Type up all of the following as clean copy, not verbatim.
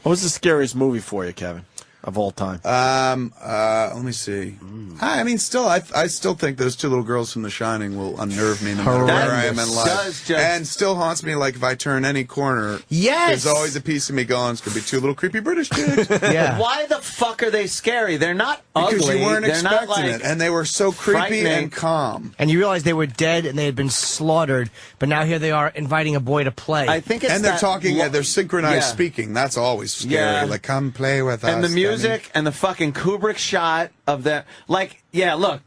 What was the scariest movie for you, Kevin, of all time? Let me see. I mean, I still think those two little girls from The Shining will unnerve me no matter where I am in life. And still haunts me, like, if I turn any corner. Yes! There's always a piece of me going, it's going to be two little creepy British chicks. Yeah. Why the fuck are they scary? They're not ugly. Because you weren't They're expecting not, like, it. And they were so creepy and calm. And you realize they were dead and they had been slaughtered, but now here they are inviting a boy to play. I think it's and they're talking, they're synchronized speaking. That's always scary. Yeah. Like, come play with us. And the music and the fucking Kubrick shot of that, like, yeah, look,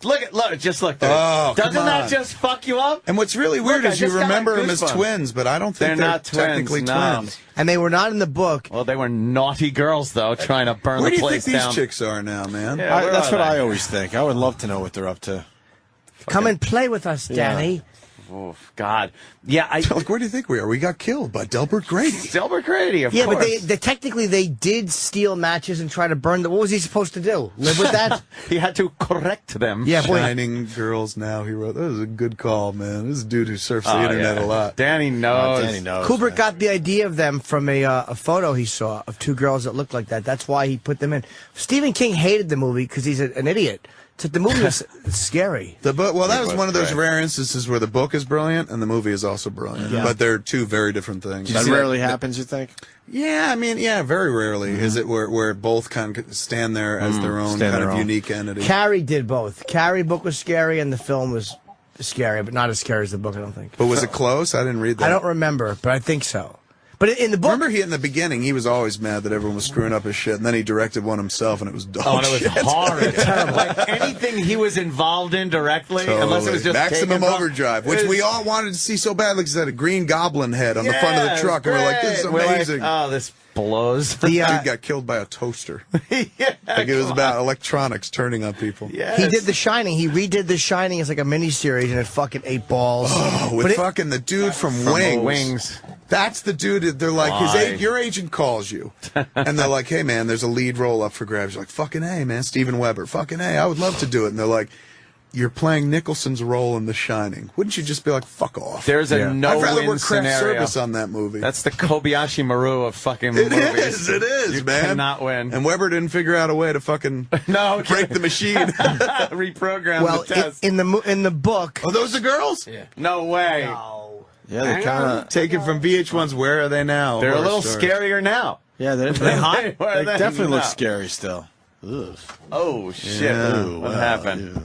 just look there. Oh, Doesn't that just fuck you up? And what's really weird is you remember them as twins, but I don't think they're not technically twins. And they were not in the book. Well, they were naughty girls, though, trying to burn the place down. Where do you think these chicks are now, man? Yeah, that's what I always think. I would love to know what they're up to. Come and play with us, Danny. Oh, God. Yeah, like, where do you think we are? We got killed by Delbert Grady. Delbert Grady, of course. Yeah, but technically they did steal matches and try to burn them. What was he supposed to do? Live with that? He had to correct them. Yeah, boy. Shining Girls Now, he wrote. That was a good call, man. This is a dude who surfs the internet a lot. Danny knows. Kubrick got the idea of them from a photo he saw of two girls that looked like that. That's why he put them in. Stephen King hated the movie because he's an idiot. So the movie was scary. The book, well, that was one of those rare instances where the book is brilliant and the movie is also brilliant. Yeah. But they're two very different things. That rarely happens, you think? Yeah, I mean, very rarely is it where both kind of stand there as their own kind of unique entity. Carrie did both. Carrie book was scary and the film was scary, but not as scary as the book, I don't think. But was it close? I didn't read that. I don't remember, but I think so. But in the book... Remember in the beginning, he was always mad that everyone was screwing up his shit, and then he directed one himself, and it was dog shit. Oh, and it was horrid. Terrible. Like anything he was involved in directly, unless it was just Maximum Overdrive, which we all wanted to see so bad, like he had a green goblin head on the front of the truck, and we're like, this is amazing. Like, oh, this blows. The dude got killed by a toaster. Like it was about electronics turning on people. Yes. He did The Shining. He redid The Shining as like a miniseries, and it fucking ate balls. Oh, with fucking the dude from Wings. That's the dude. They're like, your agent calls you, and they're like, hey man, there's a lead role up for grabs. You're like, fucking A, man, Steven Weber. Fucking A, I would love to do it. And they're like, you're playing Nicholson's role in The Shining. Wouldn't you just be like, fuck off? There's a no-win I'd rather work craft scenario. service on that movie. That's the Kobayashi Maru of fucking movies. It is, you man. Cannot win. And Weber didn't figure out a way to fucking break the machine. Reprogram the test. In the book... Oh, those are girls? Yeah. No way. No. Yeah, they kind of take it from VH1's. Where are they now? They're a little scarier now. Yeah, they hot. They definitely look scary still. Ugh. Oh shit! What happened?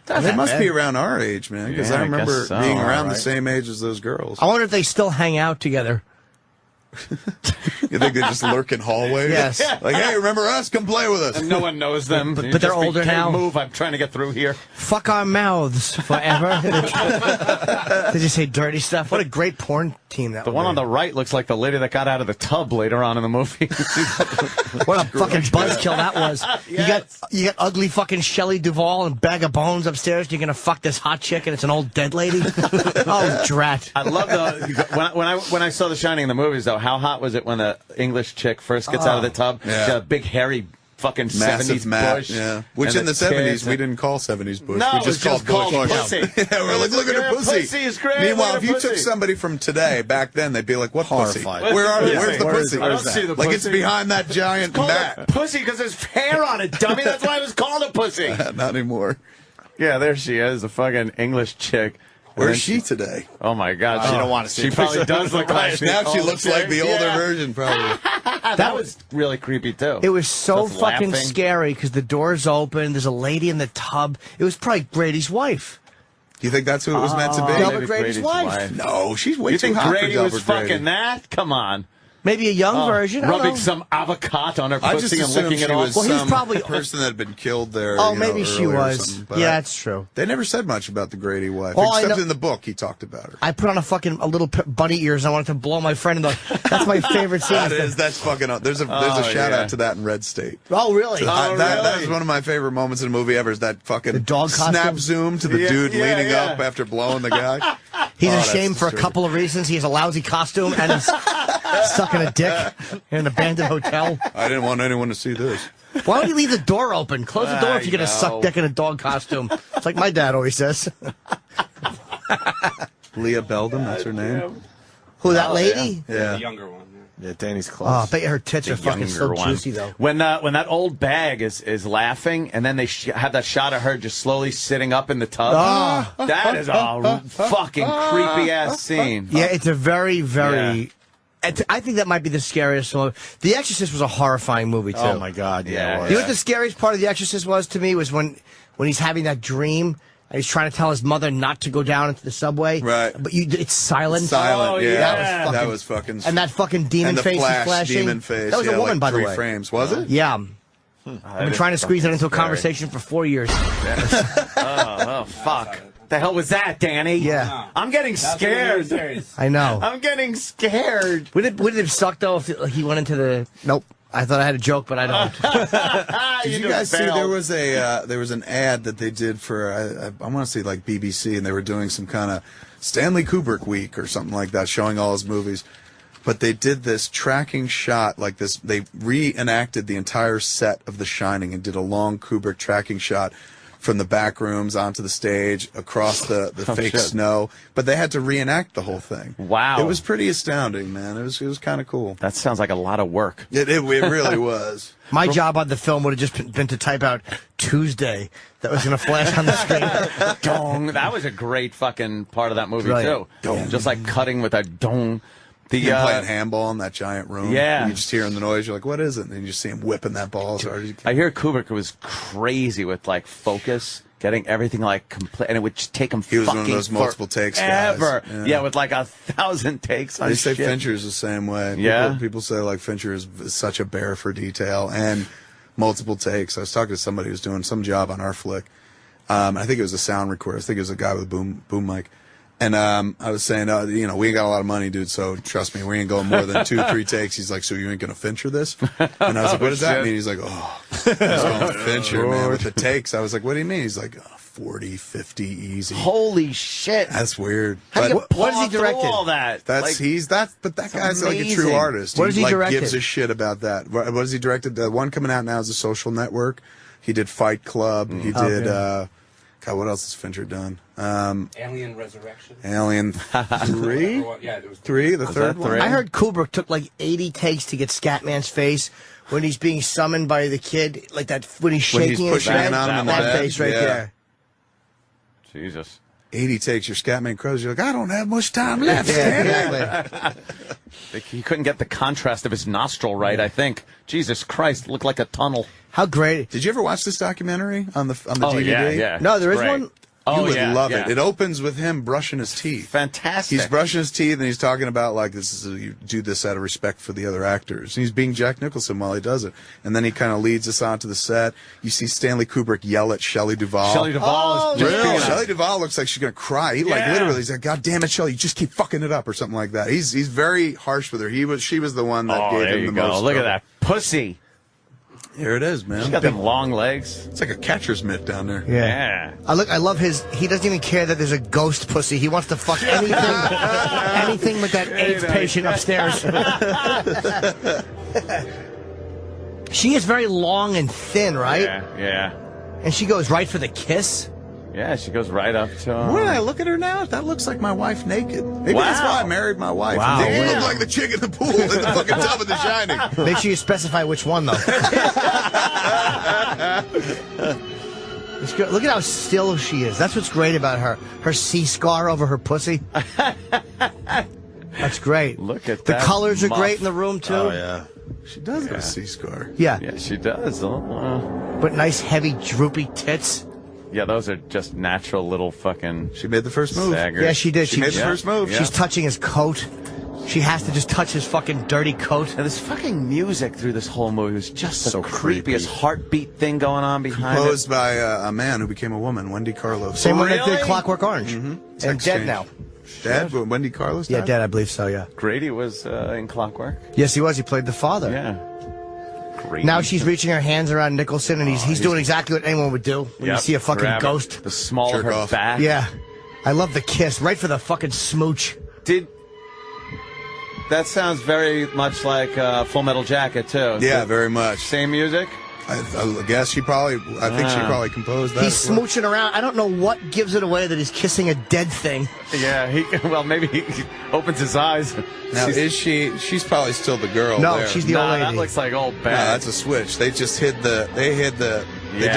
They must be around our age, man. Because I remember being around the same age as those girls. I wonder if they still hang out together. You think they just lurk in hallways? Yes. Like, hey, remember us? Come play with us. And no one knows them. But they're older now. Move! I'm trying to get through here. Fuck our mouths forever. They just say dirty stuff. What a great porn team that was. The one on the right looks like the lady that got out of the tub later on in the movie. What a fucking buzzkill that was. Yes. You got ugly fucking Shelley Duvall and Bag of Bones upstairs. You're gonna fuck this hot chick and it's an old dead lady. Oh, drat! I love when I saw The Shining in the movies though. How hot was it when the English chick first gets out of the tub? Yeah. She had a big hairy fucking massive 70s bush. Yeah. Which in the 70s we didn't call 70s bush. No, we just called pussy. Yeah, we're like, look at her pussy. Pussy is great. Meanwhile, if you took somebody from today, back then, they'd be like, what Horrified. pussy? Where are they? Where's the pussy? I don't see the pussy. Like it's behind that giant mat. Pussy because there's hair on it, dummy. That's why it was called a pussy. Not anymore. Yeah, there she is, a fucking English chick. Where's she today? Oh my God! You don't want to see. She probably does look like now. She looks like the older version, probably. That was really creepy too. It was so Just fucking laughing. scary because the door's open. There's a lady in the tub. It was probably Grady's wife. Do you think that's who it was meant to be? Delbert Grady's wife. No, she's way You too think hot Grady for was Delbert Grady. fucking that? Come on. Maybe a young version. I don't Rubbing know. some avocado on her I just pussy and assumed licking she it off. was Well, he's some probably- person that had been killed there. Oh, you know, maybe she earlier or was. something, but Yeah, that's true. They never said much about the Grady wife, All I except know- in the book he talked about her. I put on a little bunny ears and I wanted to blow my friend in the... That's my favorite scene. That's fucking... There's a shout out to that in Red State. Oh, really? That is one of my favorite moments in a movie ever, is that fucking The dog snap costume? zoom to the dude leaning up after blowing the guy. He's that's ashamed for a disturbing. couple of reasons. He has a lousy costume and he's sucking a dick in an abandoned hotel. I didn't want anyone to see this. Why don't you leave the door open? Close the door if you're going to suck dick in a dog costume. It's like my dad always says. Leah Belden, that's her name. Who, that lady? Yeah. The younger one. Yeah, Danny's close. Oh, I bet you her tits The are fucking so younger one. juicy, though. When that old bag is laughing, and then they have that shot of her just slowly sitting up in the tub. That is a fucking creepy ass scene. Yeah, it's a very, very. I think that might be the scariest one. The Exorcist was a horrifying movie too. Oh my God! Yeah. Yeah. it was. You know what the scariest part of The Exorcist was to me was when he's having that dream. And he's trying to tell his mother not to go down into the subway. Right. But it's silent. Silent, Oh, yeah. yeah. That was fucking. And that fucking demon and the face is flash, flashing. demon face. That was a woman, like by the 3 way. frames, was it? Yeah. I've been trying to squeeze that into a scary. conversation for 4 years. Oh fuck! The hell was that, Danny? Yeah. I'm getting scared. I know. I'm getting scared. Would it have sucked, though, if he went into the... Nope. I thought I had a joke, but I don't. Did you guys see there was an ad that they did for I want to say like BBC, and they were doing some kind of Stanley Kubrick week or something like that, showing all his movies. But they did this tracking shot like this. They reenacted the entire set of The Shining and did a long Kubrick tracking shot from the back rooms onto the stage, across the fake shit. snow. But they had to reenact the whole thing. Wow. It was pretty astounding, man. It was kind of cool. That sounds like a lot of work. It really was. My job on the film would have just been to type out Tuesday. That was going to flash on the screen. Dong. That was a great fucking part of that movie Brilliant. too. Dong. Just like cutting with a dong. Him playing handball in that giant room. Yeah. You just hearing the noise. You're like, what is it? And you just see him whipping that ball as hard as you can. I hear Kubrick was crazy with like focus, getting everything like complete, and it would just take him. He was one of fucking those multiple takes guys. forever. Yeah. Yeah, with like 1,000 takes on They say shit. Fincher's the same way. Yeah? People say like Fincher is such a bear for detail and multiple takes. I was talking to somebody who was doing some job on our flick. I think it was a sound recorder. I think it was a guy with a boom mic. And I was saying, we ain't got a lot of money, dude, so trust me, we ain't going more than 2-3 takes. He's like, so you ain't going to Fincher this? And I was like, what does that mean? He's like, he's going with Fincher, man, with the takes. I was like, what do you mean? He's like, 40, 50, easy. Holy shit. That's weird. How do you But what has he paw through directed? all that? that guy's like a true amazing. artist. What has he like, directed? gives a shit about that. What has he directed? The one coming out now is The Social Network. He did Fight Club. He did, God, what else has Fincher done? Alien Resurrection. Alien 3? Yeah, there was 3, the third that one? 3? I heard Kubrick took like 80 takes to get Scatman's face when he's being summoned by the kid, like that when he's When shaking he's his pushing head. in on him in the that bed? face right Yeah. there. Jesus. 80 takes your Scatman Crows. You're like, I don't have much time left. Yeah, exactly. He couldn't get the contrast of his nostril right, I think. Jesus Christ, looked like a tunnel. How great. Did you ever watch this documentary on the Oh, DVD? yeah, yeah. No, there is Great. one. You Oh, would yeah, love yeah. it. It opens with him brushing his teeth. Fantastic. He's brushing his teeth and he's talking about like you do this out of respect for the other actors. And he's being Jack Nicholson while he does it. And then he kind of leads us onto the set. You see Stanley Kubrick yell at Shelley Duvall. Shelley Duvall is just Really? being a- Shelley Duvall looks like she's gonna cry. He like Yeah. literally, he's like, God damn it, Shelley, you just keep fucking it up or something like that. He's very harsh with her. She was the one that Oh, gave there him you the go. most. Look at trouble. that pussy. Here it is, man. She's got them long legs. It's like a catcher's mitt down there. Yeah. I love he doesn't even care that there's a ghost pussy. He wants to fuck anything with that AIDS patient upstairs. She is very long and thin, right? Yeah. And she goes right for the kiss. Yeah, she goes right up to him. When I look at her now, that looks like my wife naked. Maybe that's Wow. why I married my wife. Wow. You Damn. look like the chick in the pool in the fucking tub of The Shining. Make sure you specify which one, though. Look at how still she is. That's what's great about her. Her C scar over her pussy. That's great. Look at the that colors are muff. great in the room too. Oh yeah. She does have a C-scar. Yeah. Yeah, she does. But nice heavy droopy tits. Yeah, those are just natural little fucking She made the first move. saggers. Yeah, she did. She made the first move. She's touching his coat. She has to just touch his fucking dirty coat. And this fucking music through this whole movie was just the So creepy. creepiest heartbeat thing going on behind Composed it. by a man who became a woman, Wendy Carlos. Same one that Really? did Clockwork Orange. And Sex dead change. now. Dad? Wendy Carlos Yeah, died? dead, I believe so, yeah. Grady was in Clockwork. Yes, he was. He played the father. Yeah. Grady. Now she's reaching her hands around Nicholson, and he's doing exactly what anyone would do when you Yep, see a fucking grab it. ghost. The small Jerk of her off. back. Yeah. I love the kiss. Right for the fucking smooch. That sounds very much like Full Metal Jacket, too. Yeah, very much. Same music? I guess she probably. I think she probably composed that. He's smooching around. I don't know what gives it away that he's kissing a dead thing. Yeah, well, maybe he opens his eyes. Now, is she? She's probably still the girl. No, there. she's the old lady. That looks like old No, bag. that's a switch. They just hid the. They did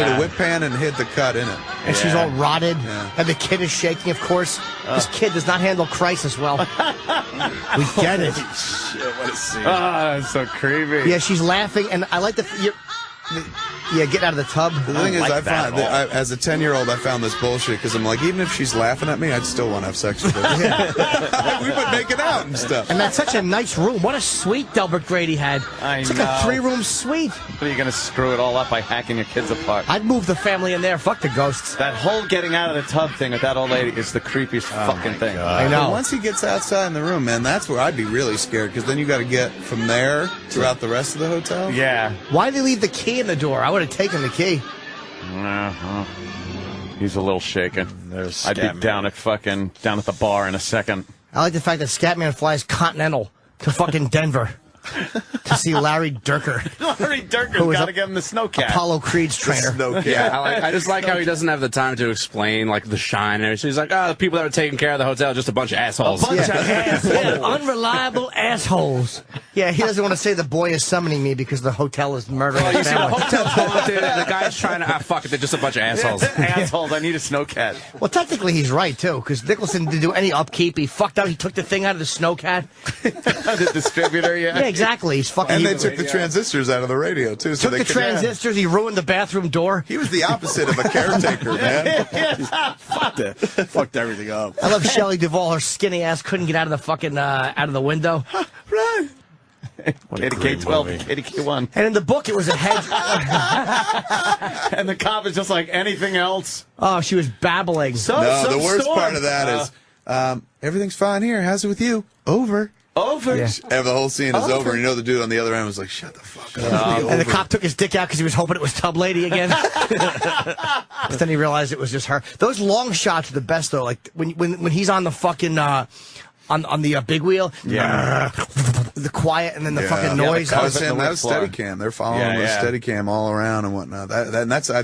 a whip pan and hid the cut in it. And she's all rotted. Yeah. And the kid is shaking, of course. This kid does not handle crisis well. We get it. Shit, what a scene. That's so creepy. Yeah, she's laughing, and I like get out of the tub. The thing is, like I that find that as a 10-year-old, I found this bullshit because I'm like, even if she's laughing at me, I'd still want to have sex with her. We would make it out and stuff. And that's such a nice room. What a suite Delbert Grady had. It's like a 3-room suite. What, are you going to screw it all up by hacking your kids apart? I'd move the family in there. Fuck the ghosts. That whole getting out of the tub thing with that old lady is the creepiest fucking thing. I know. But once he gets outside in the room, man, that's where I'd be really scared because then you got to get from there throughout the rest of the hotel. Yeah. Why did they leave the key in the door? I would have taken the key. He's a little shaken. There's I'd be down at the bar in a second. I like the fact that Scatman flies Continental to fucking Denver to see Larry Durker, Larry Who Durker's is got to give him the snowcat. Apollo Creed's trainer. Yeah, I just like how he doesn't have the time to explain like the shine. And so he's like, the people that are taking care of the hotel are just a bunch of assholes. Unreliable assholes. Yeah, he doesn't want to say the boy is summoning me because the hotel is murdering Oh, you his see, the family. hotel's haunted, and the guy's trying to, fuck it, they're just a bunch of assholes. Assholes, I need a snowcat. Well, technically he's right, too, because Nicholson didn't do any upkeep. He fucked up. He took the thing out of the snowcat. The distributor, yeah. Yeah, exactly. He's fucking... And they took the transistors out of the radio, too. So took they the could, transistors. He ruined the bathroom door. He was the opposite of a caretaker, man. Fucked everything up. I love Shelley Duvall. Her skinny ass couldn't get out of the fucking out of the window. Right. Katie K12, Katie K1. And in the book, it was a hedge. And the cop is just like anything else. Oh, she was babbling. No, the worst part of that is everything's fine here. How's it with you? Over. Over. Yeah. And the whole scene is over, and you know the dude on the other end was like, shut the fuck up. And the cop took his dick out because he was hoping it was Tub Lady again. But then he realized it was just her. Those long shots are the best, though. Like when he's on the fucking on the big wheel. Yeah. The quiet and then the fucking Yeah, noise. the That was Him him. the That was floor. Steadicam. They're following with Steadicam all around and whatnot.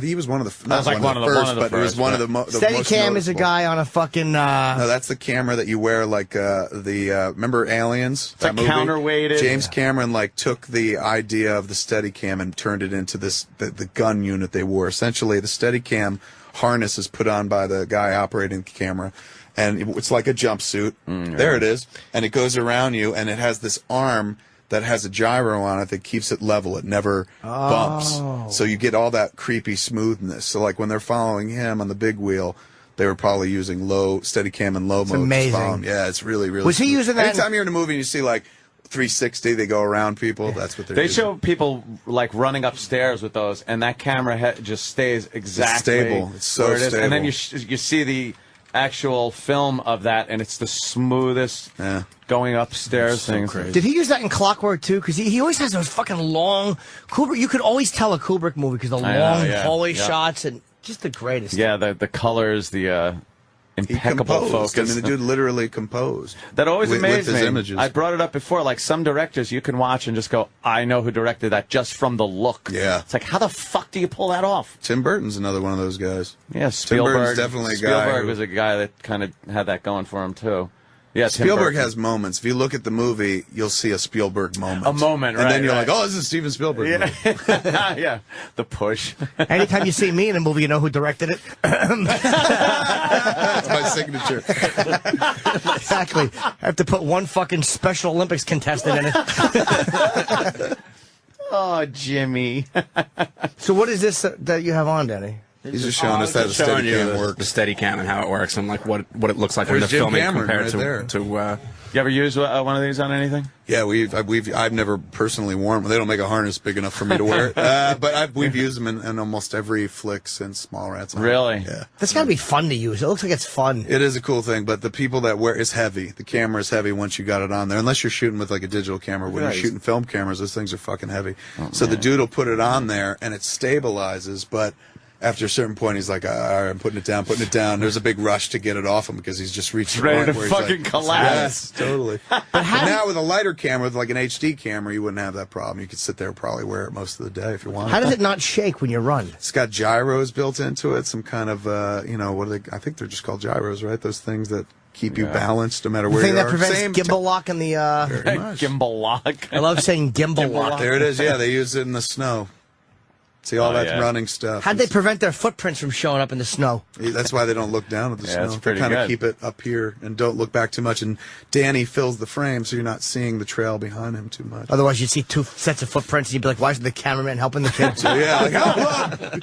He was one of the. Not was like one of the first, but it was first, one of the most Steadicam is a noticeable. guy on a fucking. No, that's the camera that you wear, like remember Aliens? It's like counterweighted. James Cameron took the idea of the Steadicam and turned it into the gun unit they wore. Essentially, the Steadicam harness is put on by the guy operating the camera, and it's like a jumpsuit. There it is, and it goes around you, and it has this arm that has a gyro on it that keeps it level. It never bumps. So you get all that creepy smoothness. So like when they're following him on the big wheel, they were probably using Steadicam and low mode. amazing. To follow him. Yeah, it's really, really Was he smooth. using that? Anytime you're in a movie and you see like 360, they go around people. That's what they're They doing. show people like running upstairs with those, and that camera just stays exactly stable. It's so where it is. stable. And then you see the actual film of that, and it's the smoothest going upstairs thing. crazy. Did he use that in Clockwork too? Because he always has those fucking long Kubrick. You could always tell a Kubrick movie because the long hallway shots and just the greatest. Yeah, the colors, the He impeccable composed. focus. I mean, the dude literally composed. That always with amazed his me. images. I brought it up before. Like some directors, you can watch and just go, "I know who directed that just from the look." Yeah. It's like, how the fuck do you pull that off? Tim Burton's another one of those guys. Yeah, Tim Spielberg. Burton's definitely a guy Spielberg who- was a guy that kind of had that going for him too. Yeah, Tim Spielberg Burton. has moments. If you look at the movie, you'll see a Spielberg moment. A moment, and right, then you're right. like, "Oh, this is a Steven Spielberg movie." Yeah, the push. Anytime you see me in a movie, you know who directed it. That's my signature. Exactly. I have to put one fucking Special Olympics contestant in it. Oh, Jimmy. So what is this that you have on, Danny? He's just showing us that the Showing you Steadicam the works. Steadicam and how it works, and like what it looks like when There's they're Jim filming Cameron compared right there. to You ever use one of these on anything? Yeah, I've never personally worn them. They don't make a harness big enough for me to wear it. But we've used them in almost every flick since Mallrats. Really? Yeah. That's got to be fun to use. It looks like it's fun. It is a cool thing, but the people that wear it's heavy. The camera is heavy once you got it on there. Unless you're shooting with like a digital camera. When you're shooting film cameras, those things are fucking heavy. So the dude will put it on there and it stabilizes, but after a certain point, he's like, all right, I'm putting it down. There's a big rush to get it off him because he's just reached the ready point to where he's fucking like, collapse. Yes, totally. But now with a lighter camera, with like an HD camera, you wouldn't have that problem. You could sit there and probably wear it most of the day if you want. How does it not shake when you run? It's got gyros built into it, some kind of, what are they? I think they're just called gyros, right? Those things that keep you balanced no matter where you are. The thing that prevents gimbal lock in the... Gimbal lock. I love saying gimbal lock. There it is. Yeah, they use it in the snow. See all that running stuff. How'd they prevent their footprints from showing up in the snow? That's why they don't look down at the snow. That's pretty they kind of good. keep it up here and don't look back too much. And Danny fills the frame, so you're not seeing the trail behind him too much. Otherwise, you'd see 2 sets of footprints, and you'd be like, why isn't the cameraman helping the kid? So, yeah, like, help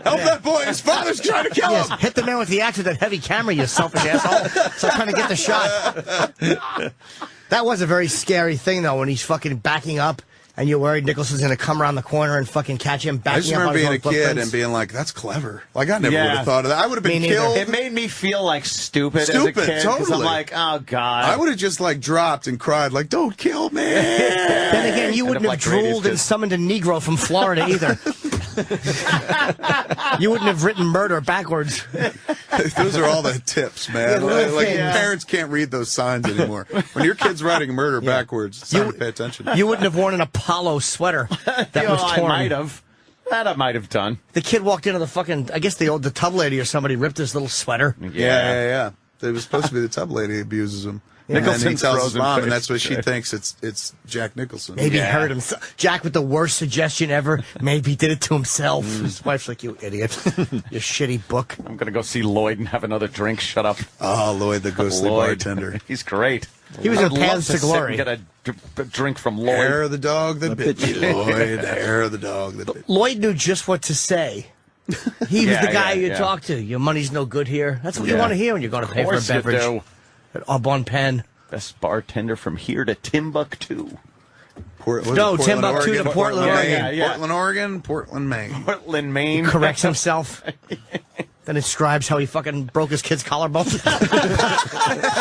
that boy. His father's trying to kill him. Hit the man with the axe with that heavy camera, you selfish asshole. So I'm trying to get the shot. That was a very scary thing, though, when he's fucking backing up. And you're worried Nicholson's going to come around the corner and fucking catch him backing up. I just remember being a kid footprints. and being like, that's clever. Like, I never would have thought of that. I would have been killed. It made me feel like stupid as a kid. Totally. I'm like, oh, God. I would have just, like, dropped and cried, like, don't kill me. Then again, you wouldn't have drooled and summoned a Negro from Florida either. You wouldn't have written murder backwards. Those are all the tips, man. Like parents can't read those signs anymore. When your kid's writing murder backwards, it's time to pay attention. You wouldn't have worn an Apollo sweater that was torn. I might have. That I might have done. The kid walked into the fucking, I guess the tub lady or somebody ripped his little sweater. Yeah. It was supposed to be the tub lady who abuses him. And then he tells his mom, and that's what she thinks. It's Jack Nicholson. Maybe he hurt himself. Jack with the worst suggestion ever. Maybe he did it to himself. His wife's like, you idiot. You shitty book. I'm going to go see Lloyd and have another drink. Shut up. Oh, Lloyd, the ghostly bartender. He's great. He was in Paths to Glory. Get a drink from Lloyd. Hair of the dog that bit you, Lloyd. Hair of the dog that bit you. Lloyd knew just what to say. He was the guy you talk to. Your money's no good here. That's what you want to hear when you're going to pay for a beverage. At Aubon Pen. Best bartender from here to Timbuktu. Timbuktu to Portland, Oregon. Portland, Oregon, Portland, Maine. Portland, Maine. He corrects himself. Then describes how he fucking broke his kid's collarbone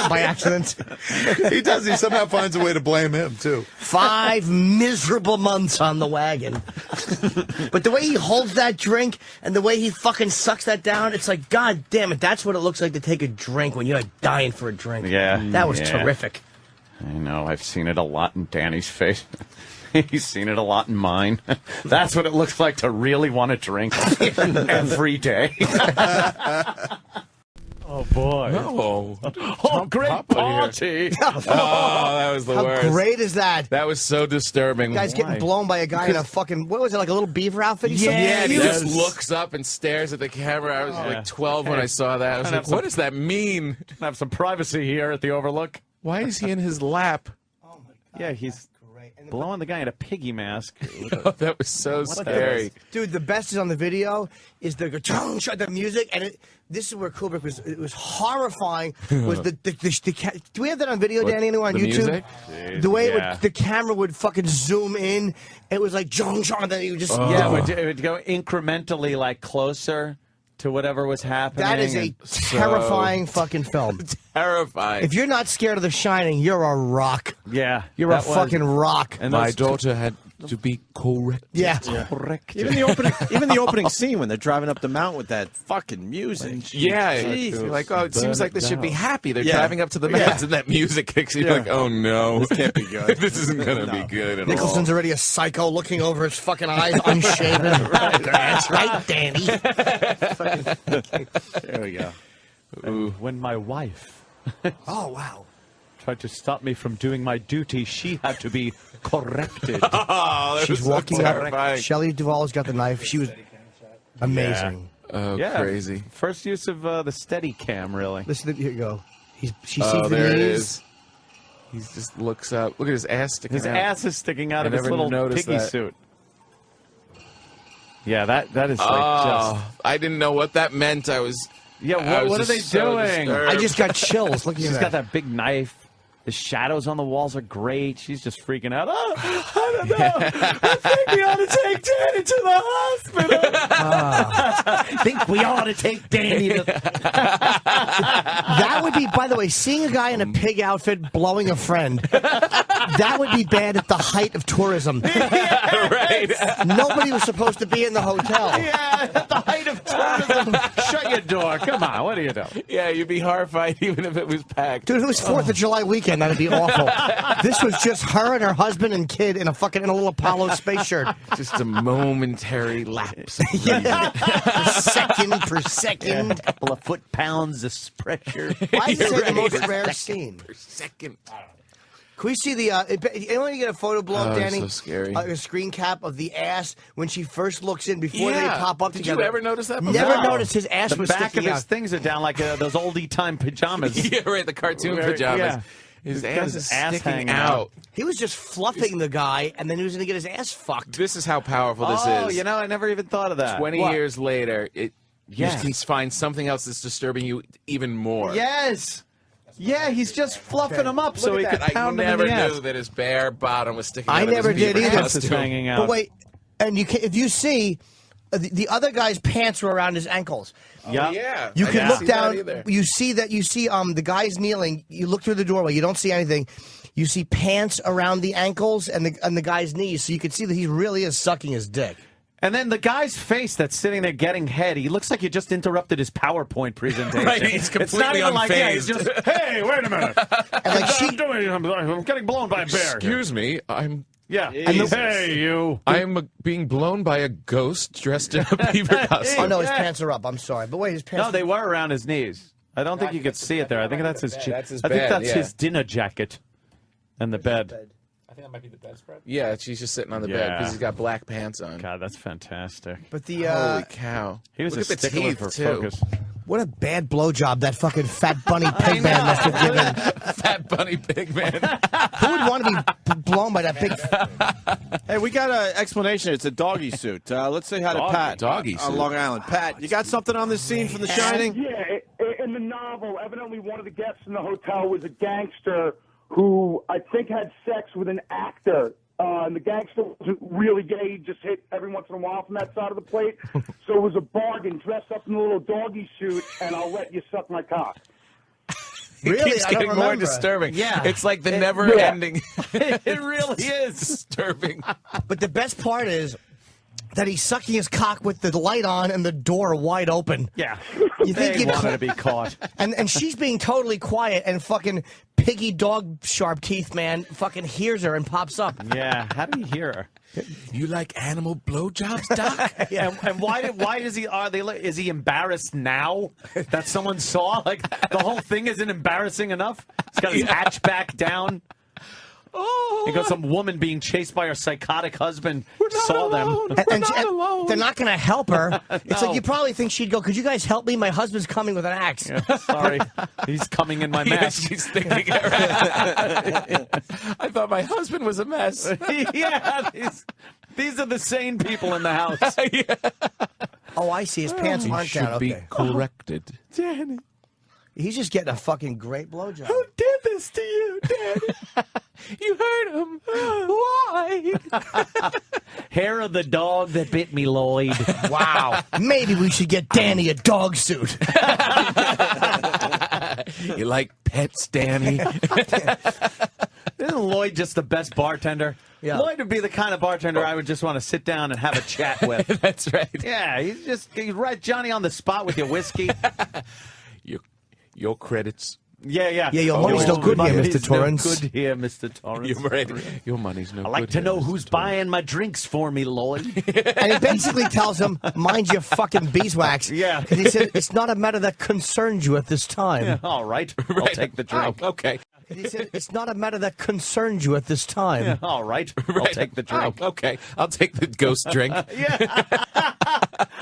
by accident. He does. He somehow finds a way to blame him, too. 5 miserable months on the wagon. But the way he holds that drink and the way he fucking sucks that down, it's like, God damn it, that's what it looks like to take a drink when you're like dying for a drink. Yeah. That was terrific. I know. I've seen it a lot in Danny's face. He's seen it a lot in mine. That's what it looks like to really want to drink every day. Oh, boy. Oh, great Poppa party. Oh, that was the worst. How great is that? That was so disturbing. Guy's getting blown by a guy in a fucking, what was it, like a little beaver outfit? Yeah, and he just looks up and stares at the camera. I was like 12 when I saw that. I was like, what does that mean? Have some privacy here at the Overlook. Why is he in his lap? Oh, my God. Yeah, he's blowing the guy in a piggy mask. Oh, that was so scary. Dude, the best is on the video is the the music, and this is where Kubrick was. It was horrifying. Was the do we have that on video, Danny? Anyone on YouTube? Music? The way the camera would fucking zoom in, it was like John, and then you just it would go incrementally like closer to whatever was happening. That is a terrifying fucking film. Terrifying. If you're not scared of The Shining, you're a rock. Yeah, You're a fucking rock. And my daughter had to be correct. Yeah. Correct. Even the opening scene when they're driving up the mountain with that fucking music. Yeah, you're like, oh, it seems like this should be happy. They're driving up to the mountains, and that music kicks you. You're like, oh no, This can't be good. this isn't gonna be good at Nicholson's already a psycho looking over his fucking eyes, unshaven. That's right, Danny. There we go. When my wife Oh, wow. tried to stop me from doing my duty, she had to be corrected. all. She's walking up. Shelley Duvall's got the knife. She was amazing. Oh, Yeah. crazy. First use of the steady cam, really. Listen, here you go. She sees Oh, the there it knees. is. He just looks up. Look at his ass sticking His out. ass is sticking out I of his never little noticed piggy that. suit. Yeah, that is like Oh, I didn't know what that meant. I was. Yeah, what are they doing? disturbed. I just got chills looking at She's that. got that big knife. The shadows on the walls are great. She's just freaking out. Oh, I don't know. I think we ought to take Danny to the hospital. I think we ought to take Danny to... That would be, by the way, seeing a guy in a pig outfit blowing a friend, that would be bad at the height of tourism. Right. Nobody was supposed to be in the hotel. Yeah, at the height of tourism. Shut your door. Come on. What are you doing? Yeah, you'd be horrified even if it was packed. Dude, if it was 4th of July weekend, that'd be awful. This was just her and her husband and kid in a little Apollo space shirt. Just a momentary lapse. Per second. A couple of foot-pounds of pressure. Why is it You're the most right. rare scene? Per second. Can we see the? Anyone get a photo blow up, Danny? So scary. A screen cap of the ass when she first looks in before they Yeah. pop up Did together. you ever notice that? Never before? noticed his ass The was back of sticking his out. things are down like those oldie time pajamas. Yeah, right. The cartoon Where- pajamas. yeah. His He's got ass his is ass sticking hanging out. He was just fluffing the guy, and then he was going to get his ass fucked. This is how powerful this Oh, is. you know, I never even thought of that. 20 What? years later, you Yes. can find something else that's disturbing you even more. Yes. Yeah, he's just fluffing him up so Look he at could that. pound I him in never the ass. knew that his bare bottom was sticking out. I of his never did beaver either. Ass is costume. hanging out. But wait, and if you see, the other guy's pants were around his ankles. Yeah. Yeah. You I can didn't look see that down. either. You see the guy's kneeling. You look through the doorway. You don't see anything. You see pants around the ankles and the guy's knees, so you can see that he really is sucking his dick. And then the guy's face that's sitting there getting head, he looks like you just interrupted his PowerPoint presentation. Right, he's It's not completely even like, yeah, he's unfazed. just, hey, wait a minute. And like I'm getting blown by a bear. Excuse me, I'm Yeah. Jesus. Hey, you. being blown by a ghost dressed in a beaver costume. Oh no, his Yeah. pants are up. I'm sorry, but wait, his pants. No, they were around his knees. I don't think you could see it there. I think that's his. That's his I think bed, that's yeah. his dinner jacket, and the bed. I think that might be the bedspread. Yeah, she's just sitting on the bed Yeah. because he's got black pants on. God, that's fantastic. But the Holy cow! He was Look a at the stickler teeth for too. focus. what a bad blowjob that fucking fat bunny pig man must have given. Fat bunny pig man. Who would want to be blown by that big? Hey, we got an explanation. It's a doggy suit. Let's say hi to Pat. Doggy on suit. Long Island. Pat, you got something on this scene from The Shining? Yeah, in the novel, evidently one of the guests in the hotel was a gangster who I think had sex with an actor. And the gangster wasn't really gay. He just hit every once in a while from that side of the plate. So it was a bargain, dressed up in a little doggy suit, and I'll let you suck my cock. Really? It keeps I don't getting more remember. disturbing. Yeah. It's like the never-ending. It really is. disturbing. But the best part is that he's sucking his cock with the light on and the door wide open. Yeah. You think They you'd wanted to be caught. And she's being totally quiet, and fucking piggy dog sharp teeth man fucking hears her and pops up. Yeah. How do you hear her? You like animal blowjobs, Doc? And why does he? Is he embarrassed now that someone saw? Like the whole thing isn't embarrassing enough. He's got his hatch back down. Oh, He got some woman being chased by her psychotic husband. Saw them. And they're not going to help her. It's like you probably think she'd go, "Could you guys help me? My husband's coming with an axe." Sorry, he's coming in my Yeah, mask. she's thinking. I thought my husband was a mess. Yeah, these are the sane people in the house. Oh, I see. His pants aren't down. Okay. corrected. Danny, He's just getting a fucking great blowjob. who did this to you, Danny? You hurt him. Why? Hair of the dog that bit me, Lloyd. Wow. Maybe we should get Danny a dog suit. You like pets, Danny? Isn't Lloyd just the best bartender? Yeah. Lloyd would be the kind of bartender I would just want to sit down and have a chat with. That's right. Yeah, he's right Johnny on the spot with your whiskey. Your credits. Yeah. Yeah, your money's no good here, Money's Mr. Torrance. No good here, Mr. Torrance. You're right. Your money's no I like good to here, know Mr. who's Torrance. buying my drinks for me, Lloyd. And he basically tells him, "Mind your fucking beeswax." Yeah. And he said, "It's not a matter that concerns you at this time." All right, I'll take the drink. Oh, okay. And he said, "It's not a matter that concerns you at this time." All right, I'll take the drink. Oh, okay. I'll take the ghost drink. Yeah.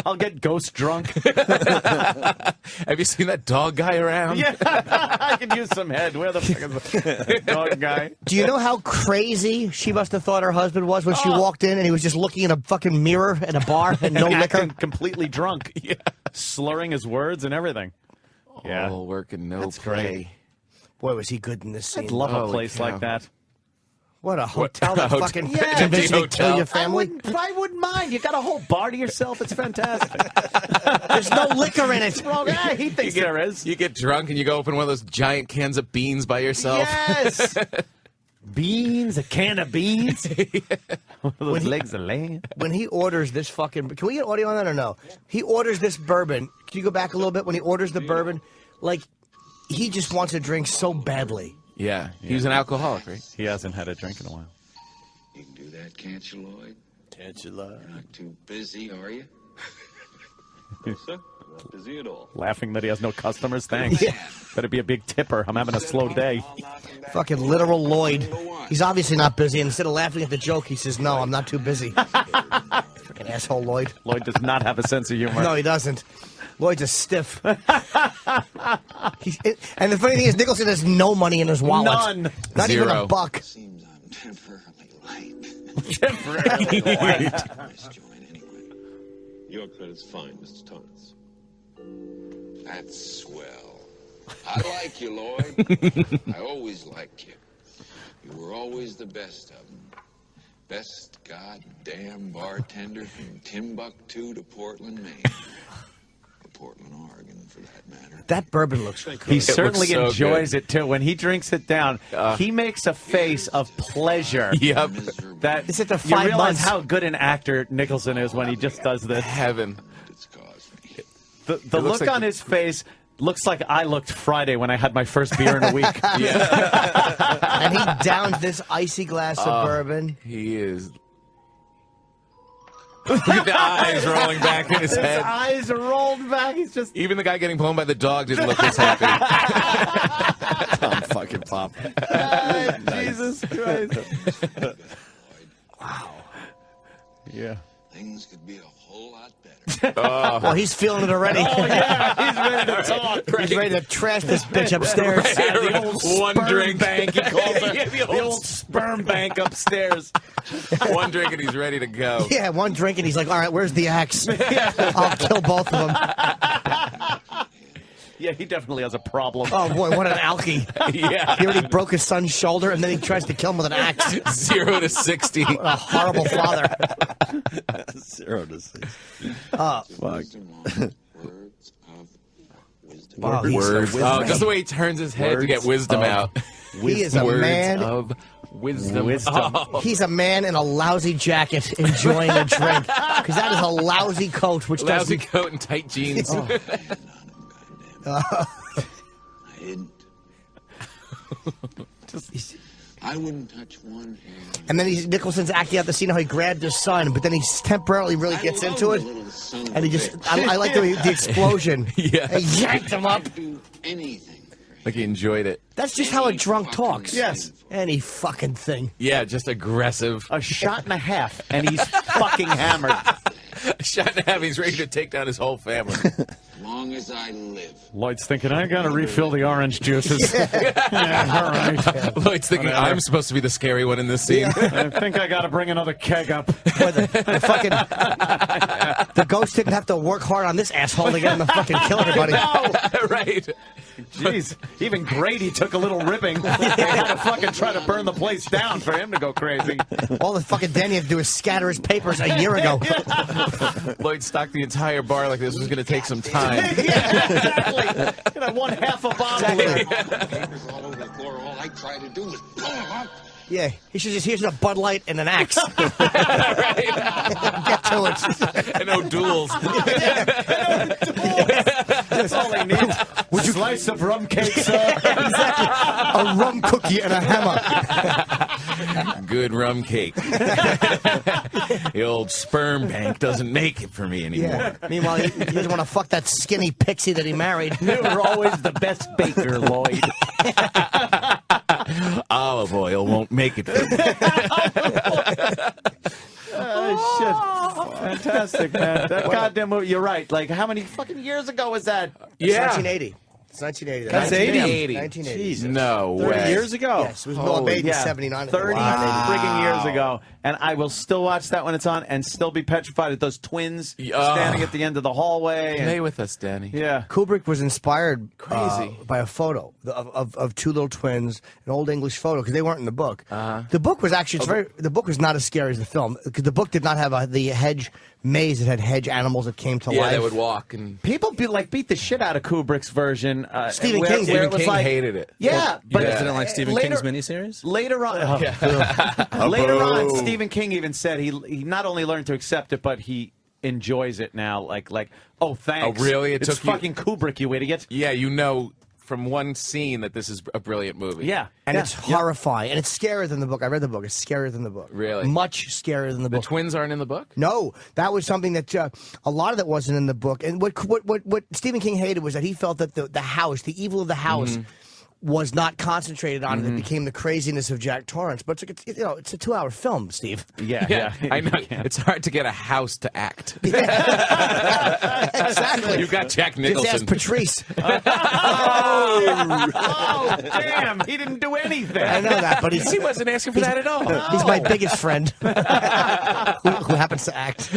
I'll get ghost drunk. Have you seen that dog guy around? Yeah, I could use some head. Where the fuck is the dog guy? Do you know how crazy she must have thought her husband was when she walked in and he was just looking in a fucking mirror at a bar and no liquor? Acting completely drunk. Yeah. Slurring his words and everything. Yeah. All work and no That's play. great. Boy, was he good in this scene. I'd love a Holy place cow. like that. What a hotel A that hotel. fucking Yeah, can basically hotel. kill your family. I wouldn't mind. You got a whole bar to yourself. It's fantastic. There's no liquor in it. Well, yeah, he thinks there is. You get drunk and you go open one of those giant cans of beans by yourself. Yes. beans, a can of beans. Those legs of lamb. When he orders this fucking... Can we get audio on that or no? He orders this bourbon. Can you go back a little bit? When he orders the bourbon, like, he just wants a drink so badly. Yeah, he was an alcoholic, right? He hasn't had a drink in a while. You can do that, can't you, Lloyd? Can't you, Lloyd? You're not too busy, are you? No, sir. Not busy at all. Laughing that he has no customers. Thanks. Better be a big tipper. I'm having a slow day. Fucking literal Lloyd. He's obviously not busy. And instead of laughing at the joke, he says, "No, I'm not too busy." Fucking asshole, Lloyd. Lloyd does not have a sense of humor. No, he doesn't. Lloyd's a stiff. And the funny thing is, Nicholson has no money in his wallet. None. Not Zero. even a buck. Seems I'm temporarily late. Temporarily late. Nice joint anyway. Your credit's fine, Mr. Torrance. That's swell. I like you, Lloyd. I always liked you. You were always the best of them. Best goddamn bartender from Timbuktu to Portland, Maine. Or Portland, Oregon, for that matter. That bourbon looks good. He certainly so enjoys good. it too. When he drinks it down, he makes a face of pleasure. Yep. That It's at the you 5 realize months. how good an actor Nicholson is when he just does this. Heaven. It's caused me. The It looks look like on his face looks like I looked Friday when I had my first beer in a week. And he downs this icy glass of bourbon. He is. Look at the eyes rolling back in his His head. eyes are rolled back. He's just. Even the guy getting blown by the dog didn't look this happy. Tom fucking Poppa. Jesus Christ. Wow. Yeah. Things could be a whole lot better. Well, he's feeling it already. Oh yeah, he's ready to talk. He's ready to trash this bitch upstairs. The old One sperm drink. bank, he calls it. Yeah, the old sperm bank upstairs. One drink and he's ready to go. Yeah, one drink and he's like, "All right, where's the axe? I'll kill both of them." Yeah, he definitely has a problem. Oh boy, what an alky! Yeah. He already broke his son's shoulder, and then he tries to kill him with an axe. 0 to 60. What a horrible father. 0 to 6. Wisdom on words of wisdom. Wow, he's Words. Oh, just the way he turns his head to get wisdom out. He is a Words man. of wisdom. Oh. He's a man in a lousy jacket enjoying a drink because that is a lousy coat, which Lousy doesn't. coat and tight jeans. I didn't. I wouldn't touch one hand. And then Nicholson's acting out the scene how he grabbed his son, but then he temporarily really gets I into love it, the little son of and he a just. bitch. I like the explosion. Yeah. He yanked him up. I'd do anything for him. Like he enjoyed it. That's just how a drunk talks. Yes. Any fucking thing. Yeah, just aggressive. A shot and a half, and he's fucking hammered. Shot and a half, he's ready to take down his whole family. As long as I live. Lloyd's thinking, I gotta refill the orange juices. Yeah, all right. Lloyd's thinking, Whatever. I'm supposed to be the scary one in this scene. I think I gotta bring another keg up. Boy, the fucking the ghost didn't have to work hard on this asshole to get him to fucking kill everybody. Right. Jeez, even Grady took a little ripping. They had to fucking try to burn the place down for him to go crazy. All the fucking Danny had to do is scatter his papers a year ago. Lloyd stocked the entire bar like this was going to take some time. Yeah, exactly. You know, one half a bottle. Papers all over the floor. All I try to do is pull them up. Yeah, he should just here's a Bud Light and an axe. Get to it. And O'Doul's. That's all he needs. Would you slice of rum cake, sir? A rum cookie and a hammer. Good rum cake. The old sperm bank doesn't make it for me anymore. Yeah. Meanwhile, he doesn't want to fuck that skinny pixie that he married. You were always the best baker, Lloyd. Olive oil won't make it for me. Oh, shit. Fantastic, man. That goddamn movie, you're right. Like, how many fucking years ago was that? It's 1980. It's 1980. That's 80. 1980. No 30 way. years ago. Yes, it was Noah Baden, Yeah, 79. 30 Wow. friggin' years ago. And I will still watch that when it's on and still be petrified at those twins standing at the end of the hallway. Play And, with us, Danny. yeah. Kubrick was inspired Crazy. by a photo of two little twins, an old English photo, because they weren't in the book. The book was actually the book was not as scary as the film, because the book did not have the hedge maze that had hedge animals that came to life. Yeah, they would walk and People beat the shit out of Kubrick's version. Stephen where- King. where it Stephen was King like- hated it. Yeah, But but you didn't like Stephen later- King's miniseries? Later on, later on, Stephen King even said he not only learned to accept it, but he enjoys it now. Like, oh, thanks. Oh, really? It It's took you- fucking Kubrick, you idiot. Yeah, you know from one scene that this is a brilliant movie. Yeah, And yeah. it's horrifying. And it's scarier than the book. I read the book. It's scarier than the book. Really? Much scarier than the The book. twins aren't in the book? No, that was something that a lot of that wasn't in the book. And what Stephen King hated was that he felt that the house, the evil of the house, was not concentrated on it. It became the craziness of Jack Torrance. But it's a 2-hour film, Steve. Yeah. I know. It's hard to get a house to act. Exactly. You've got Jack Just ask Nicholson. Patrice. Oh, damn! He didn't do anything. I know that, but He wasn't asking for that at all. he's my biggest friend who happens to act.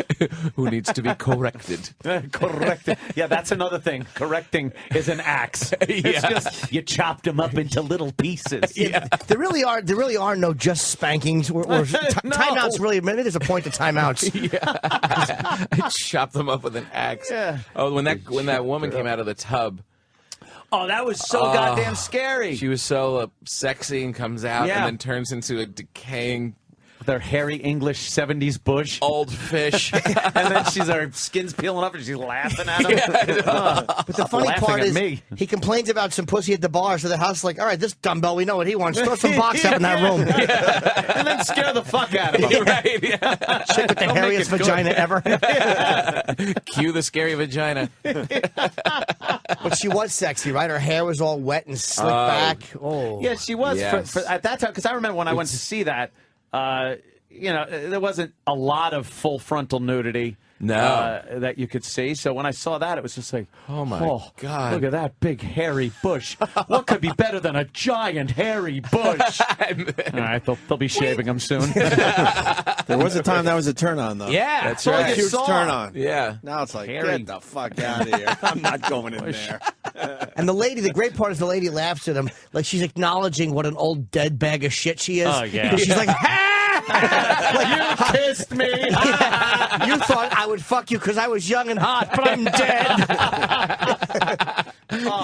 Who needs to be corrected. Correcting. Yeah, that's another thing. Correcting is an axe. It's just you chopped them up into little pieces. Yeah. There really are no just spankings or timeouts. Really, maybe there's a point to timeouts. I chopped them up with an axe. Yeah. Oh, when that woman came out of the tub, Oh, that was so goddamn scary. she was so sexy and comes out Yeah. and then turns into a decaying Their hairy English 70s bush. old fish. And then her skin's peeling up and she's laughing at him. But the funny Laughing part at is, me. he complains about some pussy at the bar, so the house is like, all right, this dumbbell, we know what he wants. Throw some box up in that room. And then scare the fuck out of him. Right, yeah. Chick with the hairiest vagina ever. Cue the scary vagina. But she was sexy, right? Her hair was all wet and slicked back. Oh, Yeah, she was Yes. for at that time, because I remember when I went to see that, there wasn't a lot of full frontal nudity. No. That you could see. So when I saw that, it was just like, Oh, my God. Look at that big hairy bush. What could be better than a giant hairy bush? All right, they'll be shaving him soon. There was a time that was a turn on, though. Yeah, That's all right. you Huge saw. turn on. Yeah. Now it's like, Hairy. get the fuck out of here. I'm not going in there. and the great part is the lady laughs at him like she's acknowledging what an old dead bag of shit she is. Oh, yeah. Because she's like, Like, you kissed me. you thought I would fuck you because I was young and hot, but I'm dead.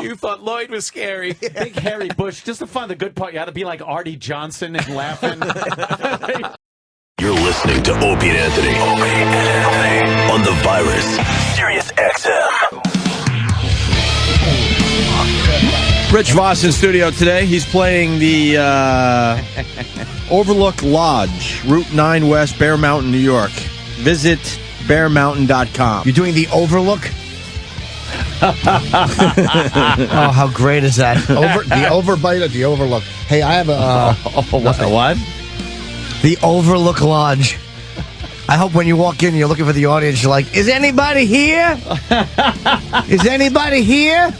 You thought Lloyd was scary. Big hairy bush. Just to find the good part, you had to be like Artie Johnson and laughing. You're listening to Opie and Anthony. On the Virus. Sirius XM. Rich Voss in studio today. He's playing the Overlook Lodge, Route 9 West, Bear Mountain, New York. Visit bearmountain.com. You're doing the Overlook? Oh, how great is that? The Overbite or the Overlook? Hey, I have a... what? The Overlook Lodge. I hope when you walk in, you're looking for the audience, you're like, is anybody here? Is anybody here?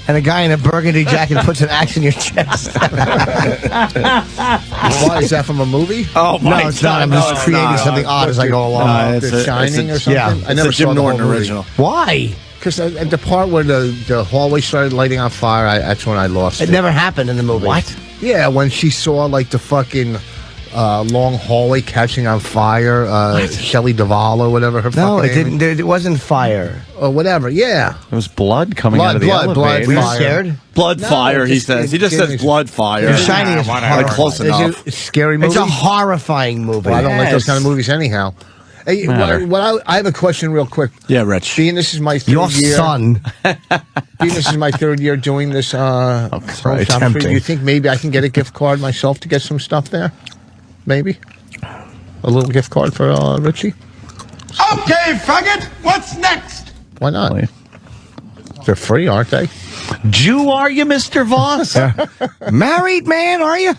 And a guy in a burgundy jacket puts an axe in your chest. Why, is that from a movie? Oh, No, it's not. I'm just creating something odd as I go along. The Shining or something? yeah. I never It's a Jim saw the whole Norton movie. original. Why? Because at the part where the hallway started lighting on fire, that's when I lost it. It never happened in the movie. What? Yeah, when she saw like the fucking long hallway catching on fire, Shelley Duvall or whatever her No, fucking it name didn't. It wasn't fire. or whatever. Yeah, It was blood coming out of the blood, elevator. Were you fire. scared? Blood No, fire, he just- says. He just it's- says blood fire. The Shining is Like horrifying. close Is enough. it a scary movie? It's a horrifying movie. Well, I don't like those kind of movies anyhow. Hey, I have a question real quick. Yeah, Rich. Being this is my third Your year. son. Being this is my third year doing this home shop street, tempting. do you think maybe I can get a gift card myself to get some stuff there? Maybe? A little gift card for Richie? Okay, faggot, what's next? Why not? They're free, aren't they? Jew, are you, Mr. Voss? Married man, are you?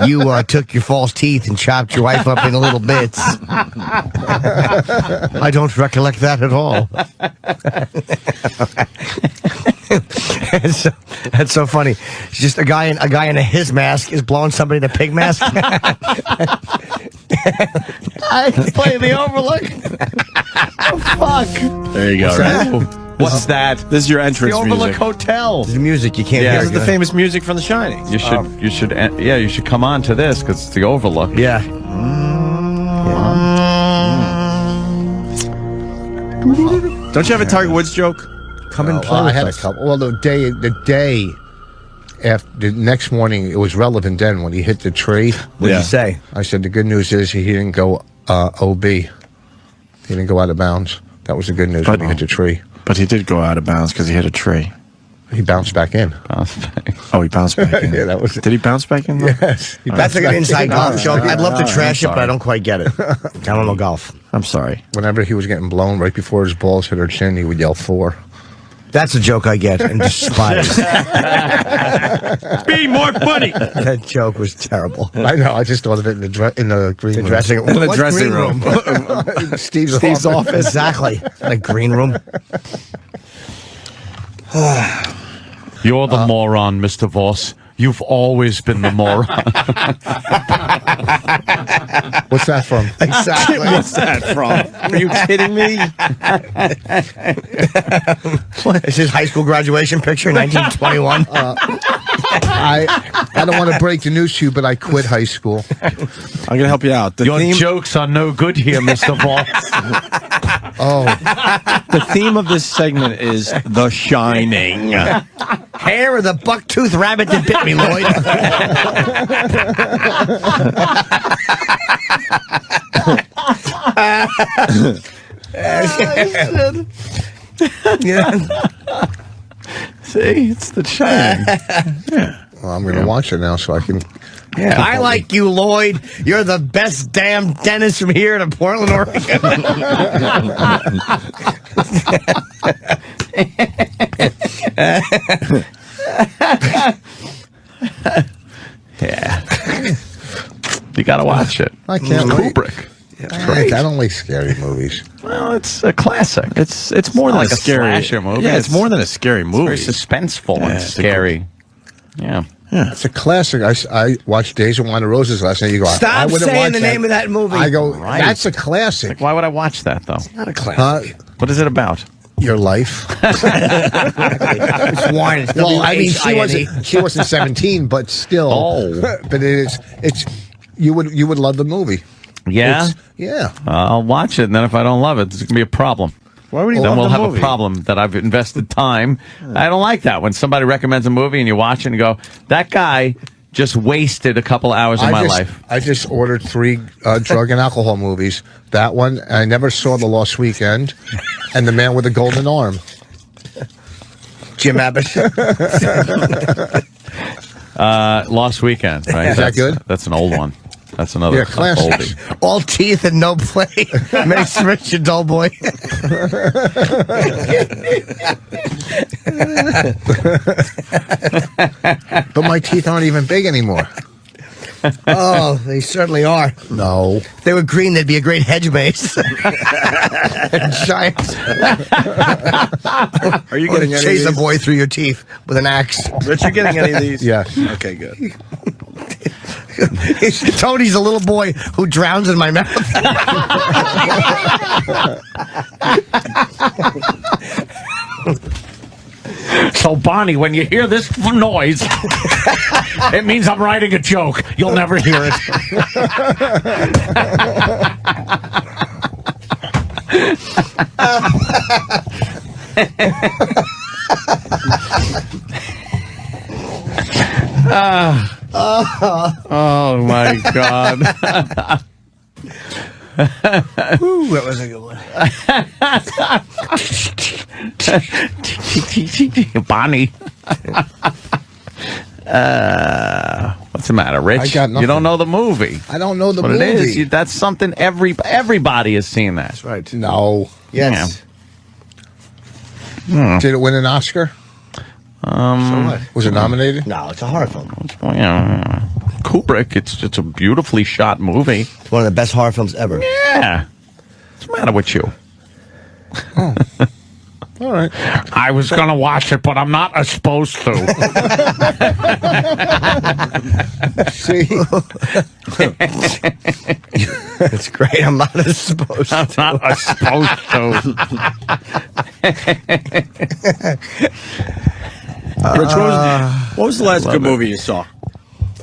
You took your false teeth and chopped your wife up into little bits. I don't recollect that at all. That's so funny. It's just a guy in a his mask is blowing somebody in a pig mask. I play the Overlook. Oh, fuck. There you go. What's that? This is your entrance The Overlook music. Hotel. The music you can't Yeah, hear. this is the famous music from The Shining. You should come on to this because it's the Overlook. Yeah. Don't you have a Tiger Woods joke? Come and play I with had us. a couple. Well, the day after the next morning, it was relevant then when he hit the tree. What did you say? I said the good news is he didn't go OB. He didn't go out of bounds. That was the good news when he hit the tree. But he did go out of bounds because he hit a tree. He bounced back in. Oh, he bounced back in. Yeah, that was it. Did he bounce back in? Though? Yes. That's like an inside golf joke. I'd love to trash it, sorry. but I don't quite get it. I don't know golf. I'm sorry. Whenever he was getting blown right before his balls hit her chin, he would yell 4. That's a joke I get and despise. Be more funny. That joke was terrible. I know. I just thought of it in the green room. Dressing room. In the What dressing green room. Steve's office. Exactly. A green room. You're the moron, Mr. Voss. You've always been the moron. What's that from? Exactly. What's that from? Are you kidding me? Is his high school graduation picture, 1921? I don't want to break the news to you, but I quit high school. I'm going to help you out. Your jokes are no good here, Mr. Voss. Oh, The theme of this segment is The Shining. Hair of the buck-toothed rabbit that bit me, Lloyd. See, it's The Shining. well, I'm going to watch it now so I can. Yeah. I like you, Lloyd. You're the best damn dentist from here to Portland, Oregon. Yeah. You got to watch it. I can't wait. Kubrick. I don't like scary movies. Well, it's a classic. It's more than like a a scary slasher movie. Yeah, it's more than a scary movie. Very suspenseful and it's a scary. Yeah. It's a classic. I watched Days of Wine and Roses last night. You go, I Stop wouldn't saying watch the that. name of that movie. I go, Right. that's a classic. Like, why would I watch that, though? Not a classic. What is it about? Your life. It's wine. It's Well, I mean, W-H-I-N-E. she wasn't 17, but still. Oh. But it's you would love the movie. Yeah? Yeah. I'll watch it, and then if I don't love it, it's going to be a problem. Why would you Then love we'll the have movie? a problem that I've invested time. I don't like that. When somebody recommends a movie and you watch it and go, that guy just wasted a couple hours of my life. I just ordered 3 drug and alcohol movies. That one, I never saw The Lost Weekend, and The Man with the Golden Arm. Jim Abbott. Lost Weekend, right? Is that good? That's an old one. That's another Yeah, classic. oldie. All teeth and no play makes rich a dull boy. But my teeth aren't even big anymore. Oh, they certainly are. No. If they were green, they'd be a great hedge maze. Giant. Are you getting any chase of a these? boy through your teeth with an axe? Rich, you getting any of these? Yes. Okay, good. Tony's a little boy who drowns in my mouth. So, Bonnie, when you hear this noise, it means I'm writing a joke. You'll never hear it. Oh, my God. Ooh, that was a good one. Bonnie. What's the matter, Rich? I got nothing. You don't know the movie. I don't know the What movie. it is, that's something everybody has seen that. That's right. No. Yes. Did it win an Oscar? So what? Was it nominated? No, it's a horror film. Yeah. Kubrick, it's a beautifully shot movie. It's one of the best horror films ever. Yeah. What's the matter with you? Oh. All right. I was going to watch it, but I'm not supposed to. See? It's great. I'm not supposed to. I'm not supposed to. Rich, what was the last good movie you saw?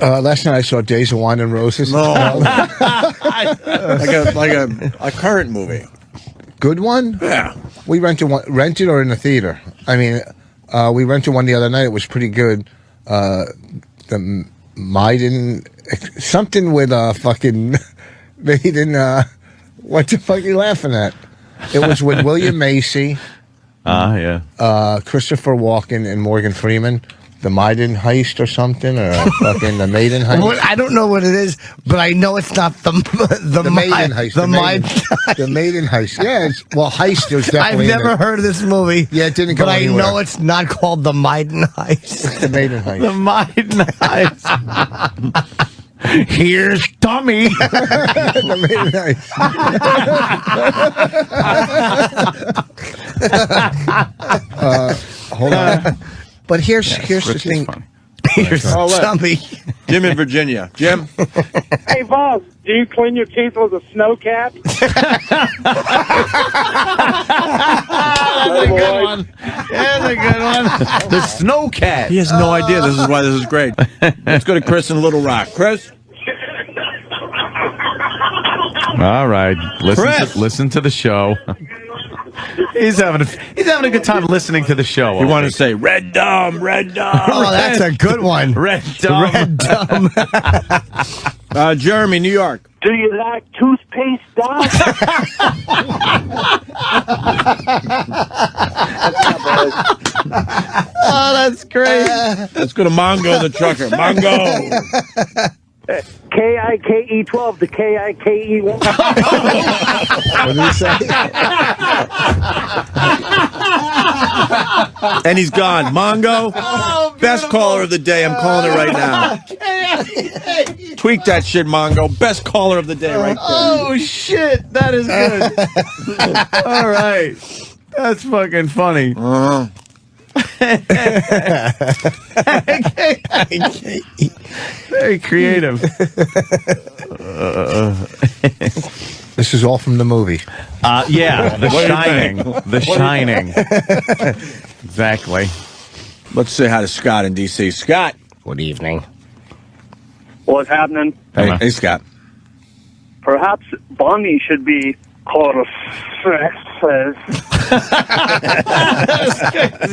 Last night I saw Days of Wine and Roses. Like a current movie. Good one? Yeah. We rented or in the theater. I mean, we rented one the other night. It was pretty good. The Maiden, something with fucking Maiden. What the fuck are you laughing at? It was with William Macy. Yeah. Christopher Walken and Morgan Freeman. The Maiden heist or something, or fucking the Maiden heist. I don't know what it is, but I know it's not the Maiden heist. The Maiden heist. Yeah, heist was definitely. I've never heard of this movie. Yeah, it didn't go but anywhere. I know it's not called the Maiden heist. It's the Maiden heist. The Maiden heist. Here's Tommy. The Maiden heist. Hold on. But here's the thing. Here's Tommy. Jim in Virginia. Jim? Hey, boss, do you clean your teeth with a snow cap? That's a good one. That's a good one. The snow cat. He has no idea. This is why this is great. Let's go to Chris in Little Rock. Chris? All right. Listen to the show. He's having a good time listening to the show. You want to say Red Dumb, Red Dumb. Oh, that's a good one. Red Dumb. Red Dumb. Jeremy, New York. Do you like toothpaste, Doc? Oh, that's great. Let's go to Mongo the trucker. Mongo. KIKE12 to KIKE1. What did he say? And he's gone. Mongo, best caller of the day. I'm calling it right now. Tweak that shit, Mongo. Best caller of the day right there. Oh, shit. That is good. All right. That's fucking funny. Very creative. This is all from the movie. Yeah, The Shining. The Shining. Exactly. Let's say hi to Scott in D.C. Scott. Good evening. What's happening? Hey, Scott. Perhaps Bonnie should be called He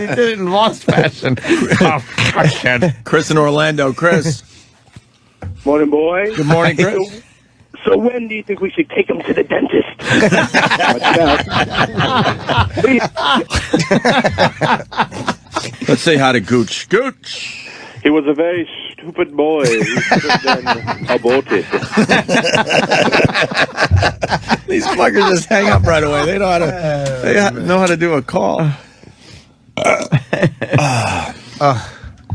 did it in lost fashion. Chris in Orlando. Chris. Morning, boy. Good morning, Chris. So when do you think we should take him to the dentist? Let's say hi to Gooch. Gooch. He was a very stupid boy. He should have been aborted. These fuckers just hang up right away. They know how to do a call.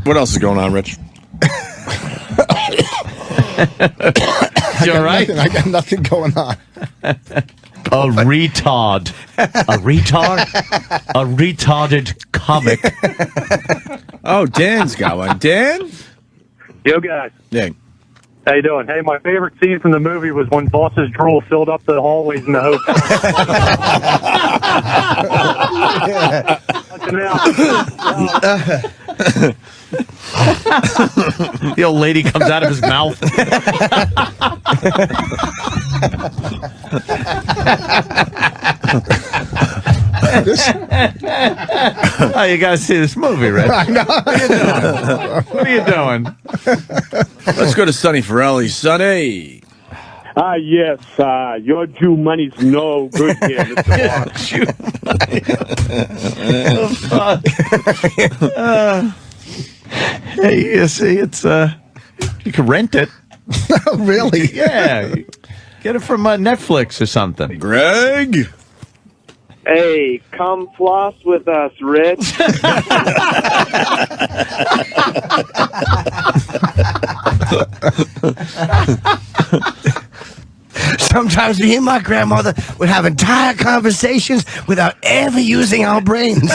What else is going on, Rich? You all right? I got nothing going on. A retard. A retard? A retarded comic. Oh, Dan's got one. Dan? Yo, guys. Yeah. How you doing? Hey, my favorite scene from the movie was when Boss's drool filled up the hallways in the hotel. The old lady comes out of his mouth. Oh, you gotta see this movie, Rich. I know. What are you doing? Let's go to Sonny Forelli. Sonny. Yes, your Jew money's no good here, Mr. Boss. Hey, you see, it's you can rent it. Really? Yeah, get it from Netflix or something. Greg. Hey, come floss with us, Rich. Sometimes me and my grandmother would have entire conversations without ever using our brains.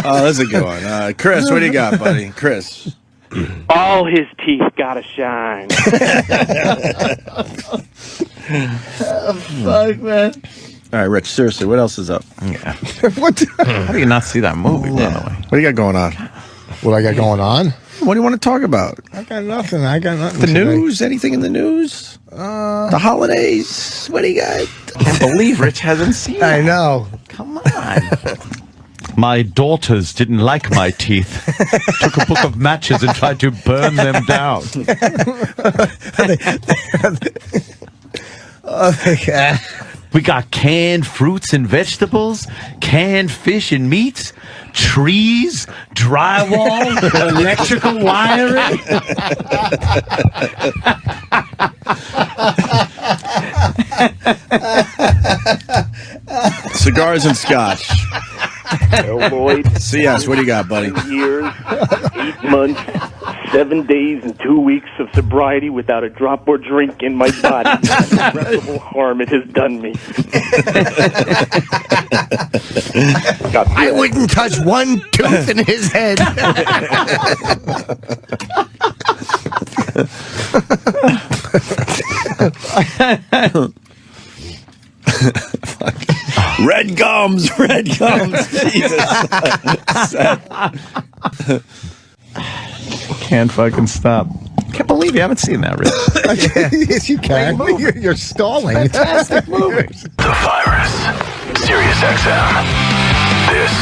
Oh, that's a good one. Chris, what do you got, buddy? Chris. All his teeth gotta shine. Fuck, man. All right, Rich, seriously, what else is up? What? How do you not see that movie, by the way? What do you got going on? What I got going on? What do you want to talk about? I got nothing. The news? Anything in the news? The holidays? What do you got? Can't believe Rich hasn't seen it. I know. Come on. My daughters didn't like my teeth. Took a book of matches and tried to burn them down. Okay. We got canned fruits and vegetables, canned fish and meats, trees, drywall, electrical wiring. Cigars and scotch. Well, Lloyd. CS, what do you got, buddy? 2 years, 8 months, 7 days, and 2 weeks of sobriety without a drop or drink in my body. The irreparable harm it has done me. I wouldn't touch one tooth in his head. Red gums. Jesus. Can't fucking stop. Can't believe you haven't seen that, Rich. Yes, you can. You're stalling. Fantastic movie. The Virus. Sirius XM. This